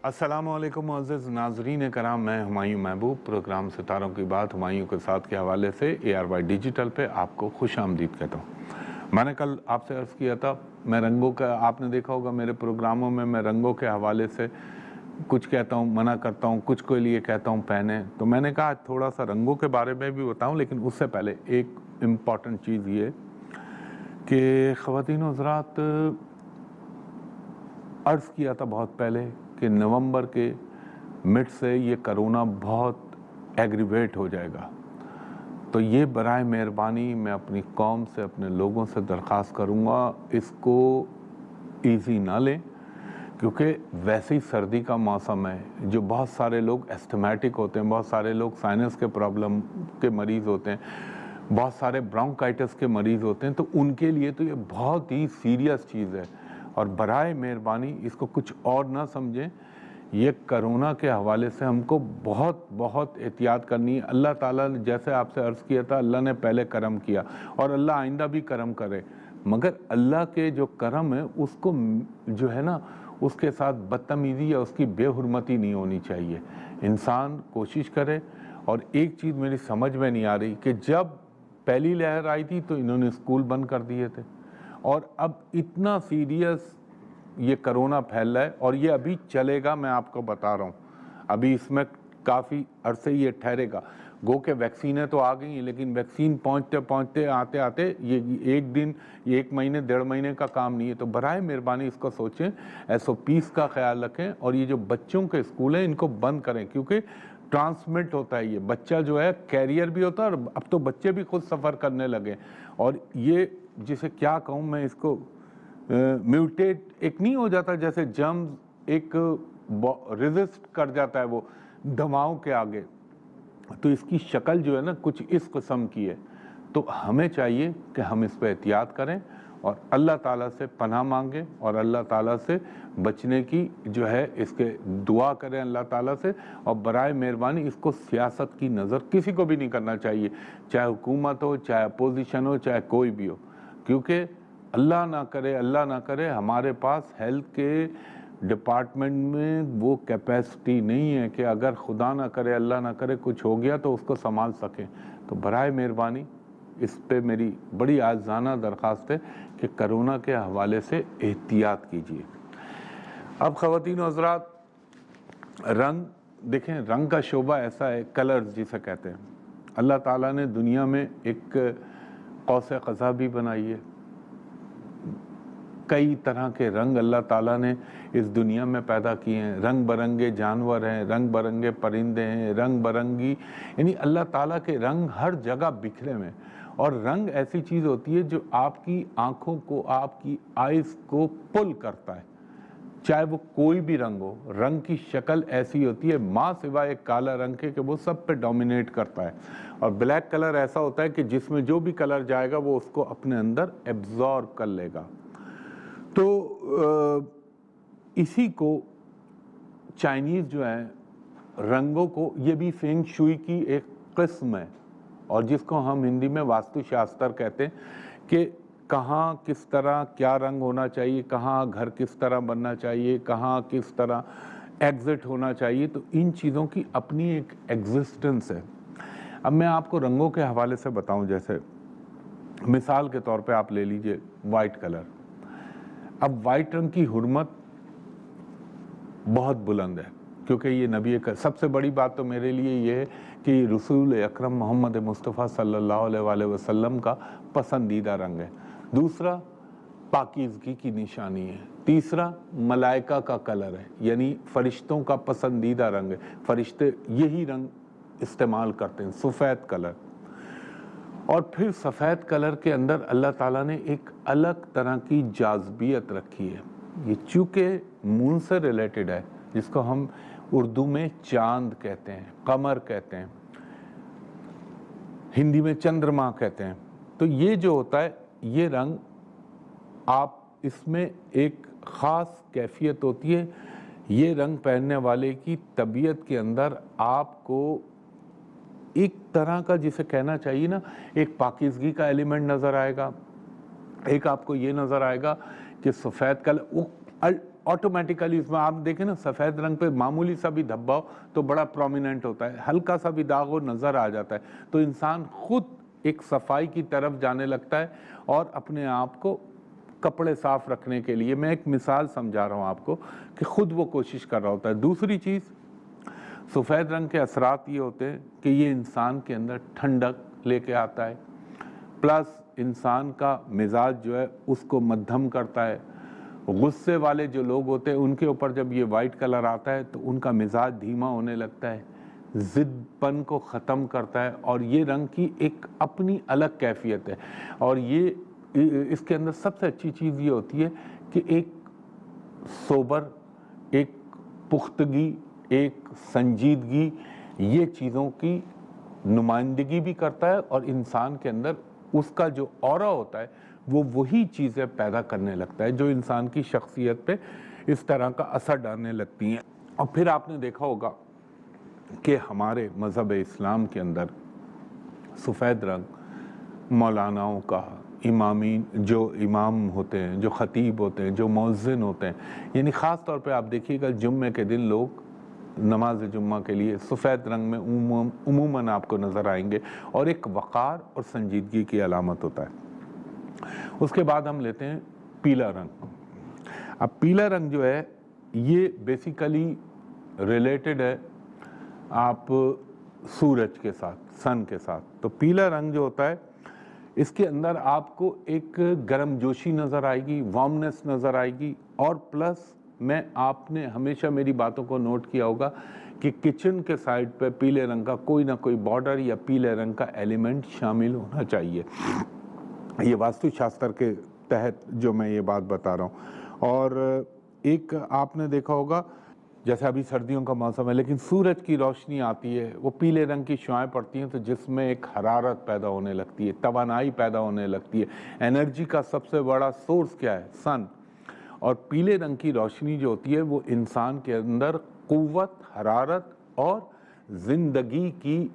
अस्सलाम वालेकुम मुअज़्ज़िज़ नाज़रीन कराम, मैं हुमायूं महबूब प्रोग्राम सितारों की बात हुमायूं के साथ के हवाले से ARY डिजिटल पे आपको खुश आमदीद कहता हूँ। मैंने कल आपसे अर्ज़ किया था, मैं रंगों का, आपने देखा होगा मेरे प्रोग्रामों में मैं रंगों के हवाले से कुछ कहता हूँ, मना करता हूँ, कुछ के लिए कहता हूँ पहने। तो मैंने कहा थोड़ा सा रंगों के बारे में भी बताऊँ, लेकिन उससे पहले एक इम्पॉर्टेंट चीज़ ये कि ख़वातीन व हज़रात, अर्ज़ किया था बहुत पहले कि नवंबर के मिड से ये कोरोना बहुत एग्रीवेट हो जाएगा। तो ये बराए मेहरबानी मैं अपनी कौम से, अपने लोगों से दरख्वास्त करूँगा, इसको ईज़ी ना लें, क्योंकि वैसे ही सर्दी का मौसम है। जो बहुत सारे लोग एस्थमेटिक होते हैं, बहुत सारे लोग साइनस के प्रॉब्लम के मरीज़ होते हैं, बहुत सारे ब्रोंकाइटिस के मरीज़ होते हैं, तो उनके लिए तो ये बहुत ही सीरियस चीज़ है। और बराए मेहरबानी इसको कुछ और ना समझें। ये कोरोना के हवाले से हमको बहुत बहुत एहतियात करनी है। अल्लाह ताला ने, जैसे आपसे अर्ज़ किया था, अल्लाह ने पहले करम किया और अल्लाह आइंदा भी करम करे, मगर अल्लाह के जो करम है उसको जो है ना, उसके साथ बदतमीज़ी या उसकी बेहुरमती नहीं होनी चाहिए। इंसान कोशिश करे। और एक चीज़ मेरी समझ में नहीं आ रही कि जब पहली लहर आई थी तो इन्होंने स्कूल बंद कर दिए थे, और अब इतना सीरियस ये कोरोना फैल रहा है और ये अभी चलेगा। मैं आपको बता रहा हूँ, अभी इसमें काफ़ी अरसे ये ठहरेगा। गो के वैक्सीनें तो आ गई हैं, लेकिन वैक्सीन पहुँचते पहुँचते आते आते ये एक दिन, ये 1 महीने 1.5 महीने का काम नहीं है। तो बराए मेहरबानी इसको सोचें, SOPs का ख्याल रखें, और ये जो बच्चों के स्कूल हैं इनको बंद करें, क्योंकि ट्रांसमिट होता है। ये बच्चा जो है कैरियर भी होता है, और अब तो बच्चे भी खुद सफ़र करने लगे। और ये जिसे क्या कहूँ मैं, इसको म्यूटेट एक नहीं हो जाता, जैसे जर्म्स एक रेजिस्ट कर जाता है वो दवाओं के आगे, तो इसकी शक्ल जो है ना कुछ इस किस्म की है। तो हमें चाहिए कि हम इस पर एहतियात करें और अल्लाह ताला से पनाह मांगें और अल्लाह ताला से बचने की जो है इसके दुआ करें अल्लाह ताला से। और बराए मेहरबानी इसको सियासत की नज़र किसी को भी नहीं करना चाहिए, चाहे हुकूमत हो, चाहे अपोजिशन हो, चाहे कोई भी हो, क्योंकि अल्लाह ना करे हमारे पास हेल्थ के डिपार्टमेंट में वो कैपेसिटी नहीं है कि अगर खुदा ना करे, अल्लाह ना करे, कुछ हो गया तो उसको संभाल सकें। तो बराए मेहरबानी इस पे मेरी बड़ी आज़ाना दरख्वास्त है कि कोरोना के हवाले से एहतियात कीजिए। अब ख़वातीन व हज़रात, रंग देखें, रंग का शोबा ऐसा है, कलर्स जिसे कहते हैं। अल्लाह ताला ने दुनिया में एक कौस क़ज़ा भी बनाई है। कई तरह के रंग अल्लाह ताला ने इस दुनिया में पैदा किए हैं। रंग बरंगे जानवर हैं, रंग बरंगे परिंदे हैं, रंग बरंगी, यानी अल्लाह ताला के रंग हर जगह बिखरे हुए। और रंग ऐसी चीज़ होती है जो आपकी आँखों को, आपकी आइज़ को पुल करता है, चाहे वो कोई भी रंग हो। रंग की शक्ल ऐसी होती है, माँ सिवाय एक काला रंग के, कि वो सब पे डोमिनेट करता है। और ब्लैक कलर ऐसा होता है कि जिसमें जो भी कलर जाएगा वो उसको अपने अंदर एब्जॉर्ब कर लेगा। तो इसी को चाइनीज़ जो है रंगों को, ये भी फेंग शुई की एक किस्म है, और जिसको हम हिंदी में वास्तुशास्त्र कहते हैं कि कहाँ किस तरह क्या रंग होना चाहिए, कहाँ घर किस तरह बनना चाहिए, कहाँ किस तरह एग्जिट होना चाहिए। तो इन चीज़ों की अपनी एक एग्जिस्टेंस है। अब मैं आपको रंगों के हवाले से बताऊं, जैसे मिसाल के तौर पे आप ले लीजिए वाइट कलर। अब वाइट रंग की हुर्मत बहुत बुलंद है, क्योंकि ये नबी का, सबसे बड़ी बात तो मेरे लिए ये है कि रसूल अकरम मोहम्मद मुस्तफ़ा सल्लल्लाहु अलैहि वसल्लम का पसंदीदा रंग है। दूसरा पाकीज़गी की निशानी है। तीसरा मलाइका का कलर है, यानी फ़रिश्तों का पसंदीदा रंग है। फ़रिश्ते यही रंग इस्तेमाल करते हैं, सफ़ेद कलर। और फिर सफ़ेद कलर के अंदर अल्लाह ताला ने एक अलग तरह की जाज़बियत रखी है। ये चूँकि मून से रिलेटेड है, जिसको हम उर्दू में चांद कहते हैं, कमर कहते हैं, हिंदी में चंद्रमा कहते हैं। तो ये जो होता है, ये रंग, आप इसमें एक ख़ास कैफियत होती है। ये रंग पहनने वाले की तबीयत के अंदर आपको एक तरह का, जिसे कहना चाहिए ना, एक पाकीज़गी का एलिमेंट नज़र आएगा। एक आपको ये नज़र आएगा कि सफ़ेद कलर, ऑटोमेटिकली इसमें आप देखें ना, सफ़ेद रंग पे मामूली सा भी धब्बा हो तो बड़ा प्रोमिनेंट होता है, हल्का सा भी दाग हो नज़र आ जाता है। तो इंसान खुद एक सफाई की तरफ जाने लगता है और अपने आप को कपड़े साफ रखने के लिए, मैं एक मिसाल समझा रहा हूँ आपको, कि खुद वो कोशिश कर रहा होता है। दूसरी चीज़, सफ़ेद रंग के असरात ये होते हैं कि ये इंसान के अंदर ठंडक लेके आता है, प्लस इंसान का मिजाज जो है उसको मध्यम करता है। गुस्से वाले जो लोग होते हैं उनके ऊपर जब ये वाइट कलर आता है तो उनका मिजाज धीमा होने लगता है, ज़िद्दपन को ख़त्म करता है, और ये रंग की एक अपनी अलग कैफियत है। और ये इसके अंदर सबसे अच्छी चीज़ ये होती है कि एक सोबर, एक पुख्तगी, एक संजीदगी, ये चीज़ों की नुमाइंदगी भी करता है, और इंसान के अंदर उसका जो ऑरा होता है वो वही चीज़ें पैदा करने लगता है जो इंसान की शख्सियत पे इस तरह का असर डालने लगती हैं। और फिर आपने देखा होगा कि हमारे मज़हब इस्लाम के अंदर सफ़ेद रंग मौलानाओं का, इमामीन, जो इमाम होते हैं, जो ख़तीब होते हैं, जो मुअज़्ज़िन होते हैं, यानी ख़ास तौर पे आप देखिएगा जुम्मे के दिन लोग नमाज जुम्मा के लिए सफ़ेद रंग में उमूमन आपको नज़र आएंगे, और एक वक़ार और संजीदगी की अलामत होता है। उसके बाद हम लेते हैं पीला रंग। अब पीला रंग जो है ये बेसिकली रिलेटेड है आप सूरज के साथ, सन के साथ। तो पीला रंग जो होता है इसके अंदर आपको एक गर्मजोशी नज़र आएगी, वार्मनेस नज़र आएगी, और प्लस मैं आपने हमेशा मेरी बातों को नोट किया होगा कि किचन के साइड पे पीले रंग का कोई ना कोई बॉर्डर या पीले रंग का एलिमेंट शामिल होना चाहिए। ये वास्तुशास्त्र के तहत जो मैं ये बात बता रहा हूँ। और एक आपने देखा होगा, जैसे अभी सर्दियों का मौसम है लेकिन सूरज की रोशनी आती है, वो पीले रंग की शुआएं पड़ती हैं तो जिसमें एक हरारत पैदा होने लगती है, तवानाई पैदा होने लगती है। एनर्जी का सबसे बड़ा सोर्स क्या है? सन। और पीले रंग की रोशनी जो होती है वो इंसान के अंदर क़ुव्वत, हरारत और ज़िंदगी की,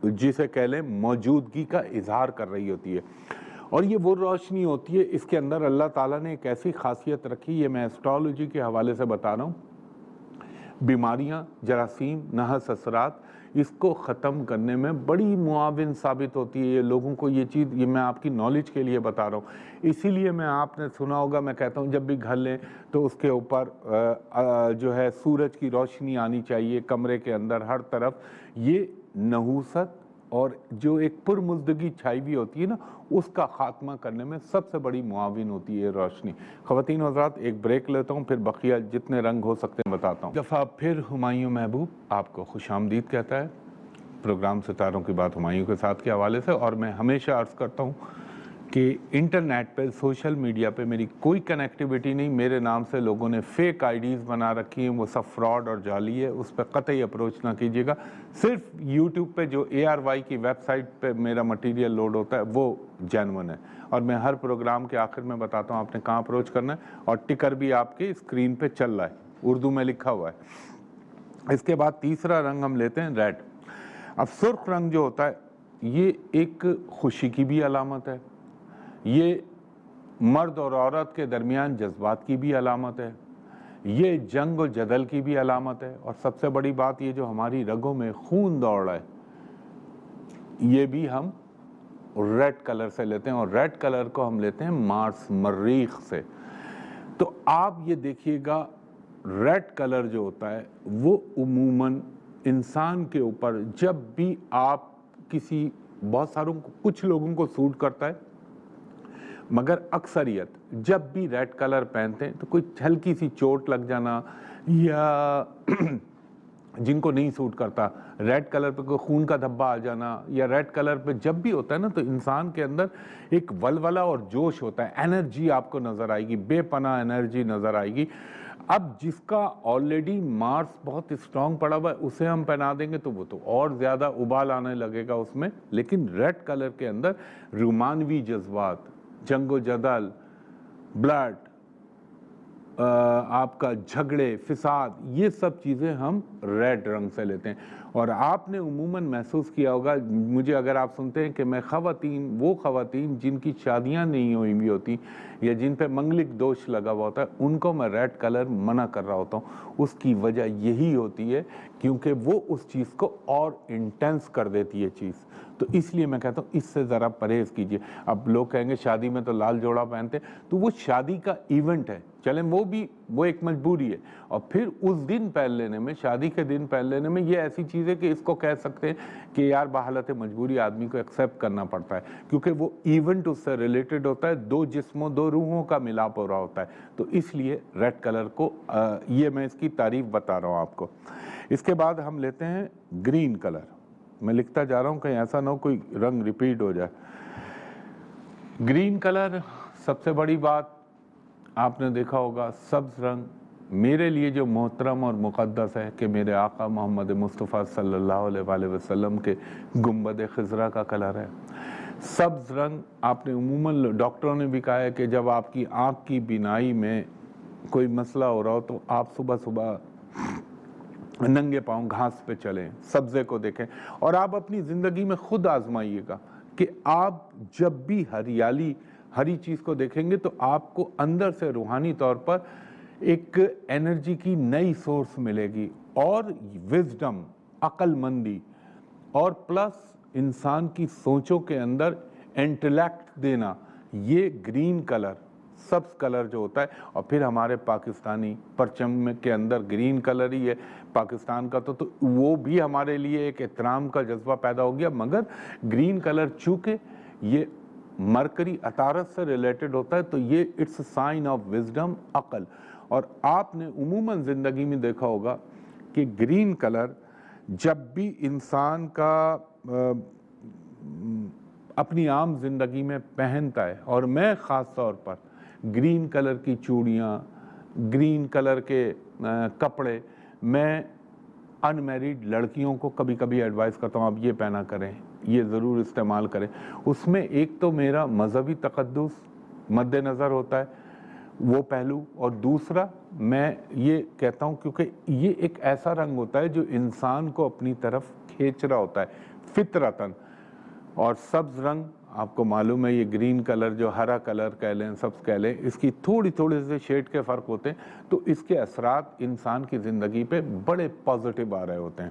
जिसे कह लें, मौजूदगी का इजहार कर रही होती है। और ये वो रोशनी होती है, इसके अंदर अल्लाह ताला ने एक ऐसी खासियत रखी, ये मैं एस्ट्रोलॉजी के हवाले से बता रहा हूँ, बीमारियाँ, जरासीम, नहस असरात, इसको ख़त्म करने में बड़ी मुआविन साबित होती है। ये लोगों को ये चीज़, ये मैं आपकी नॉलेज के लिए बता रहा हूँ। इसीलिए मैं, आपने सुना होगा, मैं कहता हूँ जब भी घर लें तो उसके ऊपर जो है सूरज की रोशनी आनी चाहिए कमरे के अंदर हर तरफ। ये नहूसत और जो एक पुरमुज़दगी छाई हुई होती है ना, उसका ख़ात्मा करने में सबसे बड़ी मुआविन होती है रोशनी। ख़वातीन हज़रात, एक ब्रेक लेता हूँ, फिर बकिया जितने रंग हो सकते हैं बताता हूँ। दफ़ा फिर हुमायूं महबूब आपको खुशामदीद कहता है प्रोग्राम सितारों की बात हुमायूं के साथ के हवाले से। और मैं हमेशा अर्ज़ करता हूँ कि इंटरनेट पे, सोशल मीडिया पे मेरी कोई कनेक्टिविटी नहीं। मेरे नाम से लोगों ने फ़ेक आईडीज़ बना रखी हैं, वो सब फ्रॉड और जाली है, उस पर कतई अप्रोच ना कीजिएगा। सिर्फ यूट्यूब पे जो ARY की वेबसाइट पे मेरा मटेरियल लोड होता है वो जेन्युइन है, और मैं हर प्रोग्राम के आखिर में बताता हूँ आपने कहाँ अप्रोच करना है, और टिकर भी आपके स्क्रीन पर चल रहा है, उर्दू में लिखा हुआ है। इसके बाद तीसरा रंग हम लेते हैं रेड। अब सुर्ख रंग जो होता है ये एक खुशी की भी अलामत है, ये मर्द और औरत के दरमियान जज्बात की भी अलामत है, ये जंग और जदल की भी अलामत है, और सबसे बड़ी बात ये जो हमारी रगों में खून दौड़ रहा है ये भी हम रेड कलर से लेते हैं, और रेड कलर को हम लेते हैं मार्स, मरीख से। तो आप ये देखिएगा रेड कलर जो होता है वो उमूमन इंसान के ऊपर, जब भी आप किसी, बहुत सारों को, कुछ लोगों को सूट करता है, मगर अक्सरियत जब भी रेड कलर पहनते हैं तो कोई हल्की सी चोट लग जाना, या जिनको नहीं सूट करता रेड कलर पे कोई खून का धब्बा आ जाना, या रेड कलर पे जब भी होता है ना तो इंसान के अंदर एक वलवला और जोश होता है, एनर्जी आपको नज़र आएगी, बेपनाह एनर्जी नज़र आएगी। अब जिसका ऑलरेडी मार्स बहुत स्ट्रांग पड़ा हुआ है उसे हम पहना देंगे तो वो तो और ज़्यादा उबाल आने लगेगा उसमें। लेकिन रेड कलर के अंदर रोमानवी जज्बात, जंगो जदल, ब्लड, آپ کا جھگڑے فساد یہ سب چیزیں ہم ریڈ رنگ سے لیتے ہیں. اور آپ نے عموماً محسوس کیا ہوگا, مجھے اگر آپ سنتے ہیں کہ میں وہ خواتین جن کی شادیاں نہیں ہوئی ہوتی یا جن پہ منگلک دوش لگا ہوا ہوتا ہے, ان کو میں ریڈ کلر منع کر رہا ہوتا ہوں. اس کی وجہ یہی ہوتی ہے کیونکہ وہ اس چیز کو اور انٹینس کر دیتی ہے چیز. تو اس لیے میں کہتا ہوں اس سے ذرا پرہیز کیجئے. اب لوگ کہیں گے شادی میں تو لال جوڑا پہنتے, تو وہ شادی کا ایونٹ ہے, چلیں وہ ایک مجبوری ہے. اور پھر اس دن پہن لینے میں, شادی کے دن پہن لینے میں, یہ ایسی چیز ہے کہ اس کو کہہ سکتے ہیں کہ یار بحالت مجبوری آدمی کو ایکسیپٹ کرنا پڑتا ہے, کیونکہ وہ ایونٹ اس سے ریلیٹڈ ہوتا ہے, دو جسموں دو روحوں کا ملاپ ہو رہا ہوتا ہے. تو اس لیے ریڈ کلر کو یہ میں اس کی تعریف بتا رہا ہوں آپ کو. اس کے بعد ہم لیتے ہیں گرین کلر. میں لکھتا جا رہا ہوں کہیں ایسا نہ ہو کوئی رنگ ریپیٹ ہو جائے. گرین کلر, سب سے بڑی بات آپ نے دیکھا ہوگا, سبز رنگ میرے لیے جو محترم اور مقدس ہے کہ میرے آقا محمد مصطفیٰ صلی اللہ علیہ وآلہ وسلم کے گنبد خضرا کا کلر ہے. سبز رنگ آپ نے عموماً ڈاکٹروں نے بھی کہا ہے کہ جب آپ کی آنکھ کی بینائی میں کوئی مسئلہ ہو رہا ہو تو آپ صبح صبح ننگے پاؤں گھاس پہ چلیں, سبزے کو دیکھیں. اور آپ اپنی زندگی میں خود آزمائیے گا کہ آپ جب بھی ہری چیز کو دیکھیں گے تو آپ کو اندر سے روحانی طور پر ایک انرجی کی نئی سورس ملے گی, اور وزڈم, عقل مندی, اور پلس انسان کی سوچوں کے اندر انٹلیکٹ دینا, یہ گرین کلر, سبز کلر جو ہوتا ہے. اور پھر ہمارے پاکستانی پرچم کے اندر گرین کلر ہی ہے پاکستان کا, تو وہ بھی ہمارے لیے ایک احترام کا جذبہ پیدا ہو گیا. مگر گرین کلر چونکہ یہ مرکری عطارد سے ریلیٹڈ ہوتا ہے تو یہ اٹس سائن آف وزڈم, عقل. اور آپ نے عموماً زندگی میں دیکھا ہوگا کہ گرین کلر جب بھی انسان کا اپنی عام زندگی میں پہنتا ہے, اور میں خاص طور پر گرین کلر کی چوڑیاں, گرین کلر کے کپڑے, میں ان میریڈ لڑکیوں کو کبھی کبھی ایڈوائز کرتا ہوں آپ یہ پہنا کریں, یہ ضرور استعمال کریں. اس میں ایک تو میرا مذہبی تقدس مد نظر ہوتا ہے, وہ پہلو, اور دوسرا میں یہ کہتا ہوں کیونکہ یہ ایک ایسا رنگ ہوتا ہے جو انسان کو اپنی طرف کھینچ رہا ہوتا ہے فطرتاً. اور سبز رنگ آپ کو معلوم ہے, یہ گرین کلر جو ہرا کلر کہہ لیں, سبز کہہ لیں, اس کی تھوڑی سے شیڈ کے فرق ہوتے ہیں, تو اس کے اثرات انسان کی زندگی پہ بڑے پازیٹیو آ رہے ہوتے ہیں.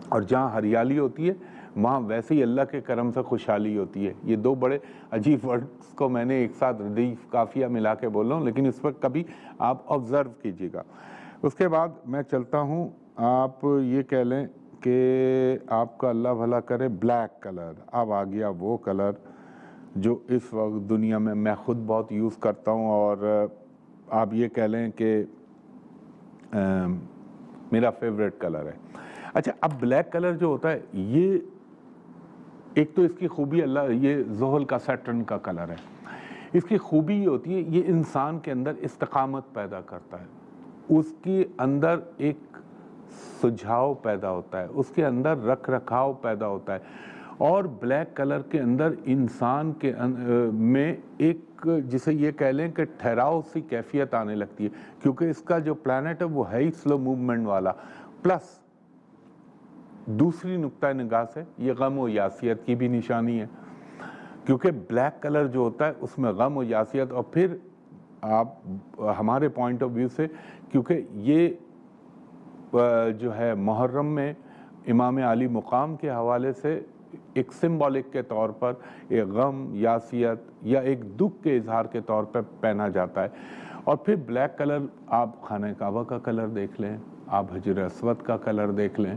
اور جہاں ہریالی ہوتی ہے وہاں ویسے ہی اللہ کے کرم سے خوشحالی ہوتی ہے. یہ دو بڑے عجیب ورڈز کو میں نے ایک ساتھ ردیف قافیہ ملا کے بول رہا ہوں, لیکن اس پر کبھی آپ آبزرو کیجیے گا. اس کے بعد میں چلتا ہوں, آپ یہ کہہ لیں کہ آپ کا اللہ بھلا کرے بلیک کلر. اب آ گیا وہ کلر جو اس وقت دنیا میں میں خود بہت یوز کرتا ہوں, اور آپ یہ کہہ لیں کہ میرا فیوریٹ کلر ہے. اچھا, اب بلیک کلر جو ہوتا ہے یہ ایک تو اس کی خوبی, اللہ, یہ زحل کا سیٹرن کا کلر ہے. اس کی خوبی یہ ہوتی ہے یہ انسان کے اندر استقامت پیدا کرتا ہے, اس کے اندر ایک سجھاؤ پیدا ہوتا ہے, اس کے اندر رکھ رکھاؤ پیدا ہوتا ہے. اور بلیک کلر کے اندر انسان کے میں ایک جسے یہ کہہ لیں کہ ٹھہراؤ سی کیفیت آنے لگتی ہے, کیونکہ اس کا جو پلانٹ ہے وہ ہے ہی سلو موومنٹ والا. پلس دوسری نقطہ نگاہ سے یہ غم و یاسیت کی بھی نشانی ہے, کیونکہ بلیک کلر جو ہوتا ہے اس میں غم و یاسیت, اور پھر آپ ہمارے پوائنٹ آف ویو سے, کیونکہ یہ جو ہے محرم میں امام علی مقام کے حوالے سے ایک سمبولک کے طور پر ایک غم, یاسیت یا ایک دکھ کے اظہار کے طور پر پہنا جاتا ہے. اور پھر بلیک کلر آپ خانہ کعبہ کا کلر دیکھ لیں, آپ حجر اسود کا کلر دیکھ لیں,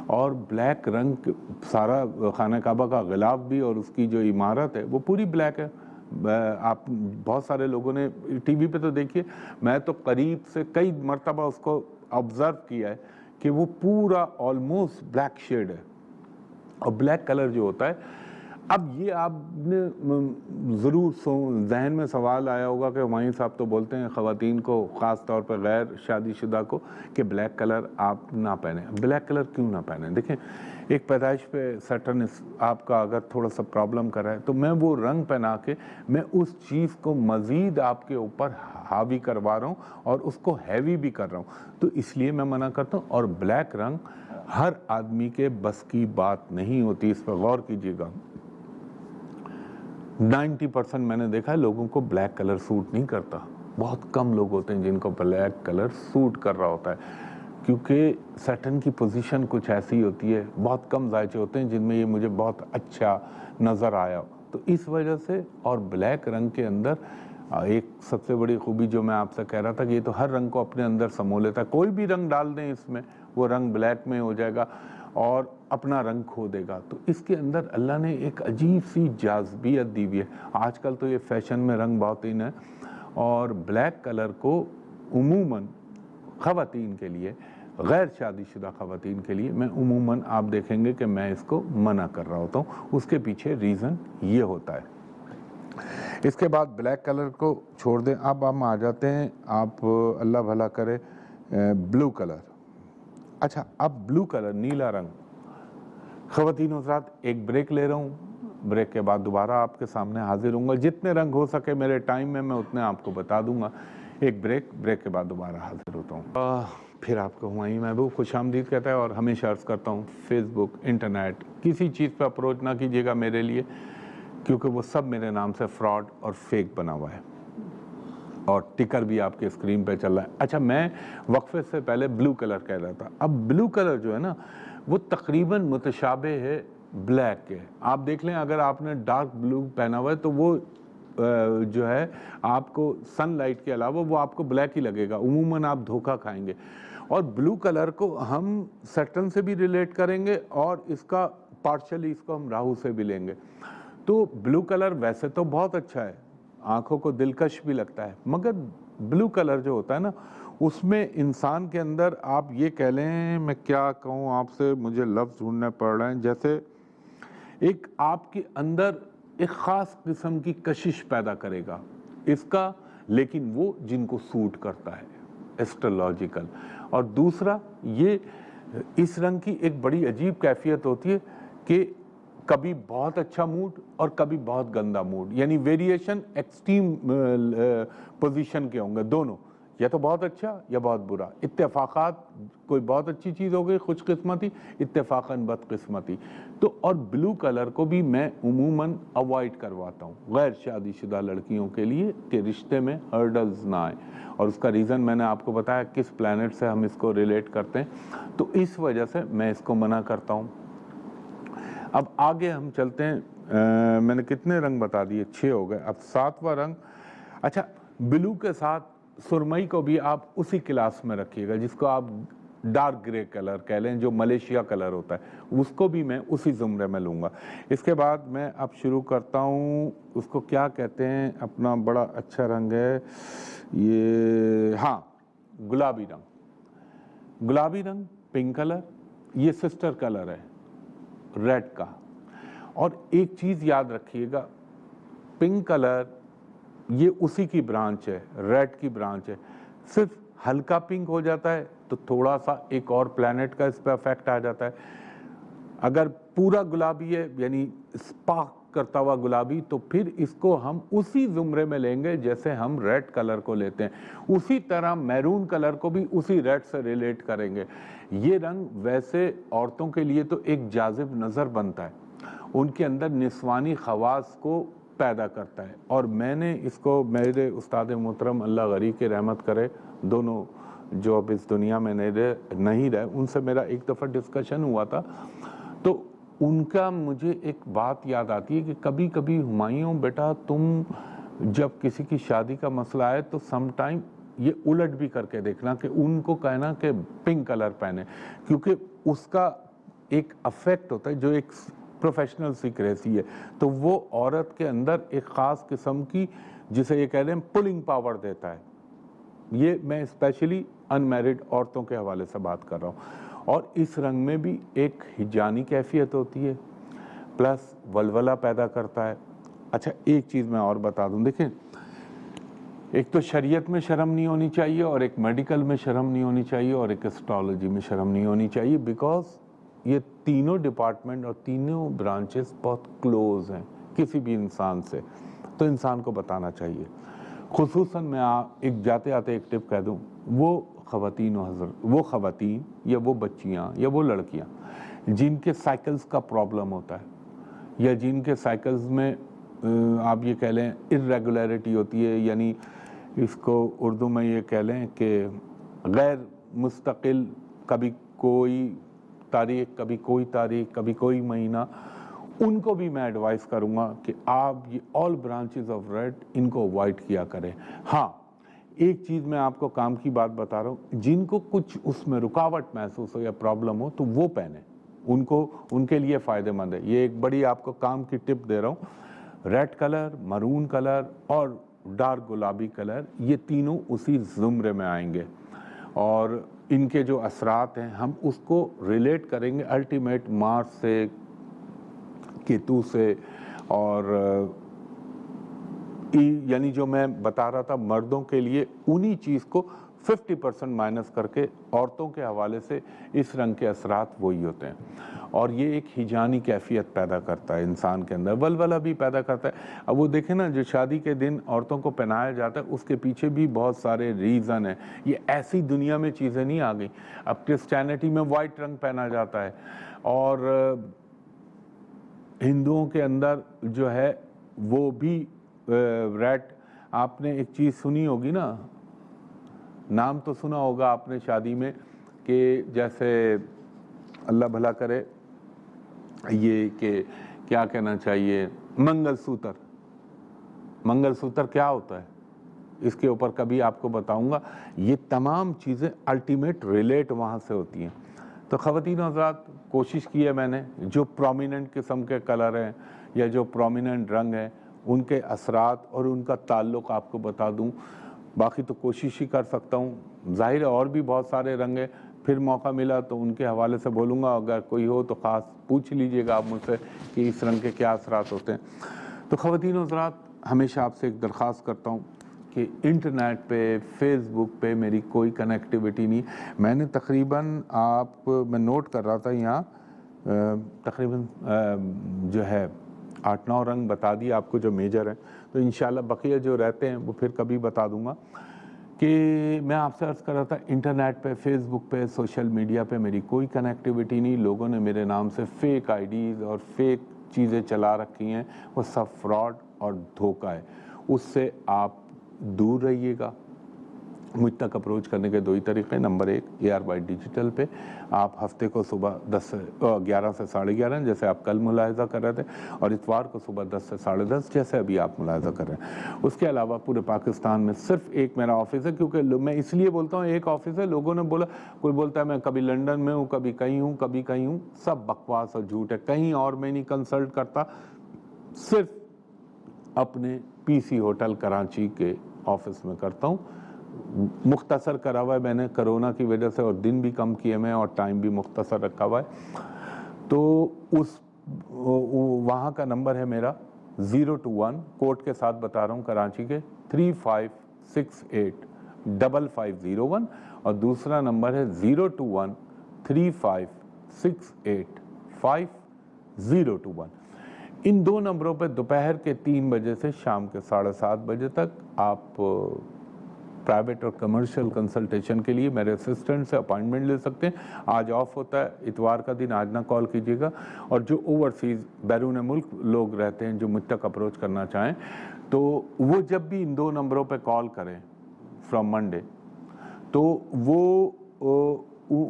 اور بلیک رنگ سارا خانہ کعبہ کا غلاف بھی اور اس کی جو عمارت ہے وہ پوری بلیک ہے. آپ بہت سارے لوگوں نے ٹی وی پہ تو دیکھیے, میں تو قریب سے کئی مرتبہ اس کو آبزرو کیا ہے کہ وہ پورا آلموسٹ بلیک شیڈ ہے. اور بلیک کلر جو ہوتا ہے اب یہ آپ نے ضرور ذہن میں سوال آیا ہوگا کہ ہمایوں صاحب تو بولتے ہیں خواتین کو، خاص طور پر غیر شادی شدہ کو، کہ بلیک کلر آپ نہ پہنیں۔ بلیک کلر کیوں نہ پہنیں؟ دیکھیں، ایک پیدائش پہ سرٹن آپ کا اگر تھوڑا سا پرابلم کر رہا ہے تو میں وہ رنگ پہنا کے میں اس چیز کو مزید آپ کے اوپر حاوی کروا رہا ہوں اور اس کو ہیوی بھی کر رہا ہوں، تو اس لیے میں منع کرتا ہوں۔ اور بلیک رنگ ہر آدمی کے بس کی بات نہیں ہوتی، اس پہ غور کیجیے گا۔ 90% میں نے دیکھا ہے لوگوں کو بلیک کلر سوٹ نہیں کرتا، بہت کم لوگ ہوتے ہیں جن کو بلیک کلر سوٹ کر رہا ہوتا ہے، کیونکہ سیٹن کی پوزیشن کچھ ایسی ہوتی ہے، بہت کم ذائچے ہوتے ہیں جن میں یہ مجھے بہت اچھا نظر آیا، تو اس وجہ سے۔ اور بلیک رنگ کے اندر ایک سب سے بڑی خوبی جو میں آپ سے کہہ رہا تھا کہ یہ تو ہر رنگ کو اپنے اندر سمو لیتا ہے، کوئی بھی رنگ ڈال دیں اس میں وہ رنگ بلیک میں ہو جائے گا اور اپنا رنگ کھو دے گا، تو اس کے اندر اللہ نے ایک عجیب سی جاذبیت دی ہوئی ہے۔ آج کل تو یہ فیشن میں رنگ بہت ان ہے، اور بلیک کلر کو عموماً خواتین کے لیے، غیر شادی شدہ خواتین کے لیے، میں عموماً آپ دیکھیں گے کہ میں اس کو منع کر رہا ہوتا ہوں۔ اس کے پیچھے ریزن یہ ہوتا ہے۔ اس کے بعد بلیک کلر کو چھوڑ دیں، اب ہم آ جاتے ہیں، آپ اللہ بھلا کرے، بلو کلر۔ اچھا، اب بلو کلر، نیلا رنگ، خواتین حضرات ایک بریک لے رہا ہوں، بریک کے بعد دوبارہ آپ کے سامنے حاضر ہوں گا، جتنے رنگ ہو سکے میرے ٹائم میں اتنے آپ کو بتا دوں گا۔ ایک بریک کے بعد دوبارہ حاضر ہوتا ہوں۔ پھر آپ کو ہمایوں محبوب خوش آمدید کہتا ہے، اور ہمیشہ عرض کرتا ہوں فیس بک، انٹرنیٹ، کسی چیز پہ اپروچ نہ کیجیے گا میرے لیے، کیونکہ وہ سب میرے نام سے فراڈ اور فیک بنا ہوا ہے، اور ٹکر بھی آپ کے اسکرین پہ چل رہا ہے۔ اچھا، میں وقفے سے پہلے بلو کلر کہہ رہا تھا، اب بلو کلر جو ہے نا وہ تقریباً متشابہ ہے بلیک کے۔ آپ دیکھ لیں، اگر آپ نے ڈارک بلو پہنا ہوا ہے تو وہ جو ہے آپ کو سن لائٹ کے علاوہ وہ آپ کو بلیک ہی لگے گا، عموماً آپ دھوکہ کھائیں گے۔ اور بلو کلر کو ہم سیٹن سے بھی ریلیٹ کریں گے، اور اس کا پارشلی اس کو ہم راہو سے بھی لیں گے۔ تو بلو کلر ویسے تو بہت اچھا ہے، آنکھوں کو دلکش بھی لگتا ہے، مگر بلو کلر جو ہوتا ہے نا اس میں انسان کے اندر، آپ یہ کہہ لیں، میں کیا کہوں آپ سے، مجھے لفظ ڈھونڈنے پڑ رہے ہیں، جیسے ایک آپ کے اندر ایک خاص قسم کی کشش پیدا کرے گا اس کا، لیکن وہ جن کو سوٹ کرتا ہے، ایسٹرولوجیکل۔ اور دوسرا یہ اس رنگ کی ایک بڑی عجیب کیفیت ہوتی ہے کہ کبھی بہت اچھا موڈ اور کبھی بہت گندا موڈ، یعنی ویریشن ایکسٹریم پوزیشن کے ہوں گے دونوں، یا تو بہت اچھا یا بہت برا۔ اتفاقات، کوئی بہت اچھی چیز ہو گئی خوش قسمتی، اتفاقاً بد قسمتی۔ تو اور بلو کلر کو بھی میں عموماً اوائڈ کرواتا ہوں غیر شادی شدہ لڑکیوں کے لیے، کہ رشتے میں ہرڈلز نہ آئیں، اور اس کا ریزن میں نے آپ کو بتایا کس پلانٹ سے ہم اس کو ریلیٹ کرتے ہیں، تو اس وجہ سے میں اس کو منع کرتا ہوں۔ اب آگے ہم چلتے ہیں، میں نے کتنے رنگ بتا دیے؟ 6 ہو گئے، اب 7واں رنگ۔ اچھا، بلو کے ساتھ سرمئی کو بھی آپ اسی کلاس میں رکھیے گا، جس کو آپ ڈارک گرے کلر کہہ لیں، جو ملیشیا کلر ہوتا ہے، اس کو بھی میں اسی زمرے میں لوں گا۔ اس کے بعد میں اب شروع کرتا ہوں، اس کو کیا کہتے ہیں، اپنا بڑا اچھا رنگ ہے یہ، ہاں، گلابی رنگ۔ گلابی رنگ، پنک کلر، یہ سسٹر کلر ہے ریڈ کا۔ اور ایک چیز یاد رکھیے گا، پنک کلر یہ اسی کی برانچ ہے، ریڈ کی برانچ ہے، صرف ہلکا پنک ہو جاتا ہے تو تھوڑا سا ایک اور پلانٹ کا اس پہ افیکٹ آ جاتا ہے۔ اگر پورا گلابی ہے، یعنی اسپارک کرتا ہوا گلابی، تو پھر اس کو ہم اسی زمرے میں لیں گے جیسے ہم ریڈ کلر کو لیتے ہیں، اسی طرح میرون کلر کو بھی اسی ریڈ سے ریلیٹ کریں گے۔ یہ رنگ ویسے عورتوں کے لیے تو ایک جاذب نظر بنتا ہے، ان کے اندر نسوانی خواص کو پیدا کرتا ہے، اور میں نے اس کو، میرے استاد محترم اللہ غری کے رحمت کرے، دونوں جو اب اس دنیا میں نہیں رہے، ان سے میرا ایک دفعہ ڈسکشن ہوا تھا، تو ان کا مجھے ایک بات یاد آتی ہے کہ کبھی کبھی ہمایوں بیٹا، تم جب کسی کی شادی کا مسئلہ آئے تو سم ٹائم یہ الٹ بھی کر کے دیکھنا، کہ ان کو کہنا کہ پنک کلر پہنے، کیونکہ اس کا ایک افیکٹ ہوتا ہے جو ایک پروفیشنل سیکریسی ہے، تو وہ عورت کے اندر ایک خاص قسم کی، جسے یہ کہہ دیں پولنگ پاور دیتا ہے۔ یہ میں اسپیشلی ان میرڈ عورتوں کے حوالے سے بات کر رہا ہوں۔ اور اس رنگ میں بھی ایک ہجانی کیفیت ہوتی ہے، प्लस वलवला पैदा करता है। अच्छा, एक चीज़ मैं और बता दूं, देखें, एक तो शरीयत में शर्म नहीं होनी चाहिए, और एक मेडिकल में शर्म नहीं होनी चाहिए, और एक एस्ट्रोलॉजी में शर्म नहीं होनी चाहिए, बिकॉज ये तीनों डिपार्टमेंट और तीनों ब्रांचेस बहुत क्लोज हैं किसी भी इंसान से, तो इंसान को बताना चाहिए। खुसूसन मैं एक जाते आते एक टिप कह दूं, वो ख़वातीन या वो बच्चियां या वो लड़कियां जिनके साइकिल्स का प्रॉब्लम होता है, या जिनके साइकिल्स में आप ये कह लें इर्रेगुलरिटी होती है, यानी इसको उर्दू में ये कह लें कि गैर मुस्तकिल, कभी कोई तारीख, कभी कोई तारीख, कभी कोई महीना, उनको भी मैं एडवाइस करूंगा कि आप ये ऑल ब्रांचेस ऑफ रेड इनको अवॉइड किया करें। हाँ, एक चीज़ मैं आपको काम की बात बता रहा हूँ, जिनको कुछ उसमें रुकावट महसूस हो या प्रॉब्लम हो तो वो पहने, उनके लिए फ़ायदेमंद है। ये एक बड़ी आपको काम की टिप दे रहा हूँ। रेड कलर, मरून कलर और डार्क गुलाबी कलर, ये तीनों उसी ज़ुमरे में आएंगे, और इनके जो असरात हैं हम उसको रिलेट करेंगे अल्टीमेट मार्स से, केतु से, और यानी जो मैं बता रहा था मर्दों के लिए, उन्हीं चीज़ को 50% माइनस करके औरतों के हवाले से इस रंग के असरात वही होते हैं, और ये एक हिजानी कैफियत पैदा करता है इंसान के अंदर, वलवला भी पैदा करता है। अब वो देखें ना, जो शादी के दिन औरतों को पहनाया जाता है उसके पीछे भी बहुत सारे रीज़न है। ये ऐसी दुनिया में चीज़ें नहीं आ गई। अब क्रिश्चियनिटी में वाइट रंग पहना जाता है, और हिंदुओं के अंदर जो है वो भी रेड। आपने एक चीज़ सुनी होगी ना, नाम तो सुना होगा आपने शादी में, कि जैसे अल्लाह भला करे, ये कि क्या कहना चाहिए, मंगलसूत्र। मंगलसूत्र क्या होता है, इसके ऊपर कभी आपको बताऊंगा। ये तमाम चीज़ें अल्टीमेट रिलेट वहाँ से होती हैं। तो ख़वातीन हज़रात, कोशिश की है मैंने, जो प्रोमिनेंट किस्म के कलर हैं या जो प्रोमिनेंट रंग हैं उनके असरात और उनका ताल्लुक़ आपको बता दूं। बाकी तो कोशिश ही कर सकता हूं। ज़ाहिर है और भी बहुत सारे रंग हैं, फिर मौका मिला तो उनके हवाले से बोलूँगा। अगर कोई हो तो ख़ास पूछ लीजिएगा आप मुझसे कि इस रंग के क्या असरात होते हैं। तो ख़वातीन हज़रात, हमेशा आपसे एक दरख्वास्त करता हूँ कि इंटरनेट पे, फेसबुक पे मेरी कोई कनेक्टिविटी नहीं। मैंने तकरीबन मैं नोट कर रहा था यहाँ, तकरीबन जो है 8-9 रंग बता दिए आपको जो मेजर हैं। तो इंशाल्लाह बकिया जो रहते हैं वो फिर कभी बता दूंगा। कि मैं आपसे अर्ज़ कर रहा था, इंटरनेट पे, फेसबुक पे, सोशल मीडिया पे मेरी कोई कनेक्टिविटी नहीं। लोगों ने मेरे नाम से फ़ेक आईडीज़ और फेक चीज़ें चला रखी हैं, वो सब फ्रॉड और धोखा है। उससे आप दूर रहिएगा। मुझ तक अप्रोच करने के 2 ही तरीक़े। नंबर 1, AR बाई डिजिटल पे आप हफ्ते को सुबह 11 से 11:30 जैसे आप कल मुलाहिज़ा कर रहे थे, और इतवार को सुबह 10 से 10:30 जैसे अभी आप मुलाहिज़ा कर रहे हैं। उसके अलावा पूरे पाकिस्तान में सिर्फ एक मेरा ऑफिस है, क्योंकि मैं इसलिए बोलता हूँ एक ऑफिस है। लोगों ने बोला, कोई बोलता है मैं कभी लंदन में हूँ, कभी कहीं हूँ, कभी कहीं हूँ। सब बकवास और झूठ है। कहीं और मैं नहीं कंसल्ट करता, सिर्फ अपने PC होटल कराची के ऑफिस में करता हूँ। मुख्तसर करा हुआ है मैंने कोरोना की वजह से, और दिन भी कम किए मैं और टाइम भी मुख्तसर रखा हुआ है। तो वहाँ का नंबर है मेरा 021, कोड के साथ बता रहा हूँ, कराची के 35685501, और दूसरा नंबर है 02135685021। इन 2 नंबरों पर दोपहर के 3 बजे से शाम के 7:30 बजे तक आप प्राइवेट और कमर्शियल कंसल्टेशन के लिए मेरे असिस्टेंट से अपॉइंटमेंट ले सकते हैं। आज ऑफ होता है इतवार का दिन, आज ना कॉल कीजिएगा। और जो ओवरसीज़ बैरून मुल्क लोग रहते हैं जो मुझ तक अप्रोच करना चाहें, तो वो जब भी इन 2 नंबरों पे कॉल करें फ्रॉम मंडे, तो वो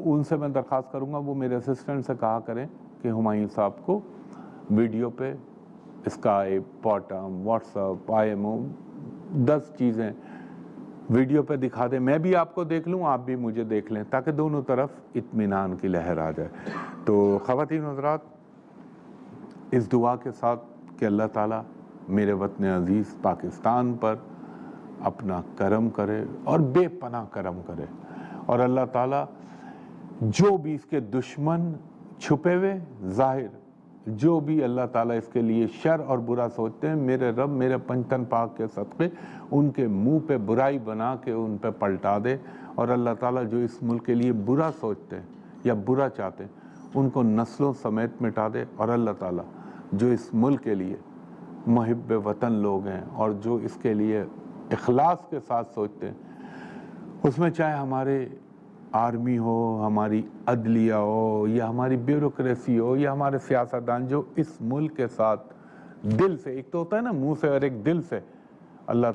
उनसे मैं दरख्वास्त करूँगा वो मेरे असिस्टेंट से कहा करें कि हुमायूं साहब को वीडियो पे स्काइप, पॉटम, व्हाट्सअप, IMO 10 चीज़ें वीडियो पे दिखा दें। मैं भी आपको देख लूँ, आप भी मुझे देख लें, ताकि दोनों तरफ इत्मीनान की लहर आ जाए। तो ख़वातीन हज़रात, इस दुआ के साथ कि अल्लाह ताला मेरे वतन अज़ीज़ पाकिस्तान पर अपना करम करे और बेपनाह करम करे, और अल्लाह ताला जो भी इसके दुश्मन छुपे हुए ज़ाहिर जो भी अल्लाह ताला इसके लिए शर और बुरा सोचते हैं, मेरे रब मेरे पंचतन पाक के सदक़े उनके मुंह पे बुराई बना के उन पे पलटा दे, और अल्लाह ताला जो इस मुल्क के लिए बुरा सोचते हैं या बुरा चाहते हैं उनको नस्लों समेत मिटा दे, और अल्लाह ताला जो इस मुल्क के लिए मुहिब्ब वतन लोग हैं और जो इसके लिए इखलास के साथ सोचते हैं, उसमें चाहे हमारे आर्मी हो, हमारी अदलिया हो, या हमारी ब्यूरोक्रेसी हो, या हमारे सियासतदान जो इस मुल्क के साथ दिल से, एक तो होता है ना मुंह से और एक दिल से अल्लाह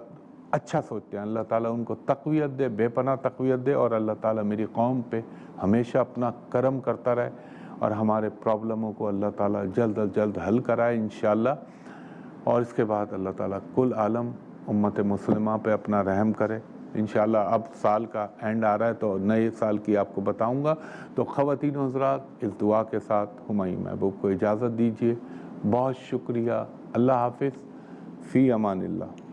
अच्छा सोचते हैं, अल्लाह ताला उनको तक़वियत दे, बेपनाह तक़वियत दे, और अल्लाह ताला मेरी कौम पे हमेशा अपना करम करता रहे और हमारे प्रॉब्लमों को अल्लाह ताला जल्द अज जल्द हल कराए इंशाअल्लाह। और इसके बाद अल्लाह ताला कुल आलम उम्मत मुस्लिमा पे अपना रहम करे इंशाअल्लाह। अब साल का एंड आ रहा है तो नए साल की आपको बताऊंगा। तो ख़वातीन हज़रात, इस दुआ के साथ हुमायूं महबूब को इजाज़त दीजिए। बहुत शुक्रिया। अल्लाह हाफिज़। फ़ी अमानिल्लाह।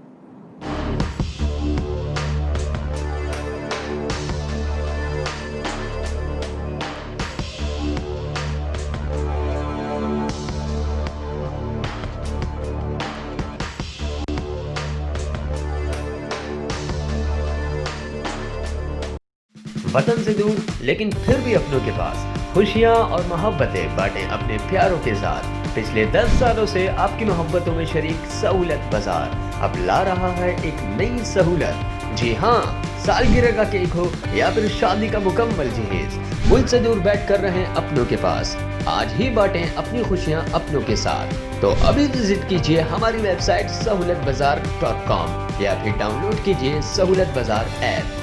वतन से दूर लेकिन फिर भी अपनों के पास खुशियाँ और मोहब्बतें बांटें अपने प्यारों के साथ। पिछले 10 सालों से आपकी मोहब्बतों में शरीक सहूलत बाजार अब ला रहा है एक नई सहूलत। जी हाँ, सालगिरह का केक हो या फिर शादी का मुकम्मल जहेज, मुल्क से दूर बैठ कर रहें अपनों के पास। आज ही बांटें अपनी खुशियाँ अपनों के साथ। तो अभी विजिट कीजिए हमारी वेबसाइट सहूलतबाजार.com या फिर डाउनलोड कीजिए सहूलत बाजार ऐप।